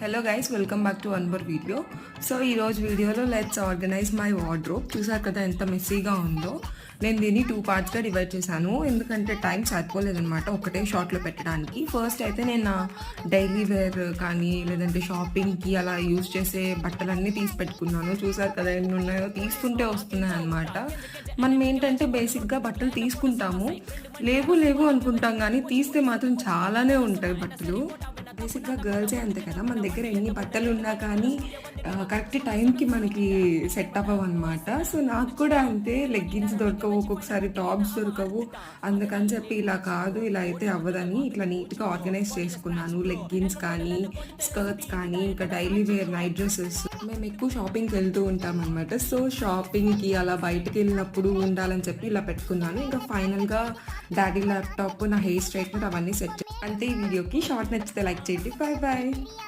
Hello guys, welcome back to one more video. So ఈరోజు వీడియోలో let's organise my wardrobe. చూసారు కదా ఎంత మెస్సీగా ఉందో. నేను దీన్ని 2 పార్ట్స్గా డివైడ్ చేశాను, ఎందుకంటే టైం సరిపోలేదనమాట ఒకటే షార్ట్లో పెట్టడానికి. ఫస్ట్ అయితే నేను నా డైలీ వేర్ కానీ లేదంటే షాపింగ్కి అలా యూజ్ చేసే బట్టలన్నీ తీసి పెట్టుకున్నాను. చూసారు కదా ఎన్ని ఉన్నాయో, తీసుకుంటే వస్తున్నాయి అనమాట. మనం ఏంటంటే బేసిక్గా బట్టలు తీసుకుంటాము, లేవు లేవు అనుకుంటాం, కానీ తీస్తే మాత్రం చాలానే ఉంటాయి బట్టలు. బేసిక్గా గర్ల్సే అంతే కదా, మన దగ్గర ఎన్ని బట్టలు ఉన్నా కానీ కరెక్ట్ టైంకి మనకి సెట్ అవ్వవు అనమాట. సో నాకు కూడా అంతే, లెగ్గిన్స్ దొరకవు, ఒక్కొక్కసారి టాప్స్ దొరకవు. అందుకని చెప్పి ఇలా కాదు, ఇలా అయితే అవ్వదని ఇట్లా నీట్గా ఆర్గనైజ్ చేసుకున్నాను. లెగ్గిన్స్ కానీ, స్కర్ట్స్ కానీ, ఇంకా డైలీ వేర్ నైట్ డ్రెస్సెస్. మేము ఎక్కువ షాపింగ్కి వెళ్తూ ఉంటాం అనమాట. సో షాపింగ్కి అలా బయటకు వెళ్ళినప్పుడు ఉండాలని చెప్పి ఇలా పెట్టుకున్నాను. ఇంకా ఫైనల్గా డాడీ ల్యాప్టాప్, నా హెయిర్ స్ట్రైట్నర్ అవన్నీ సెట్. అంటే ఈ వీడియోకి షార్ట్ నచ్చితే లైక్ చేయండి. Bye bye.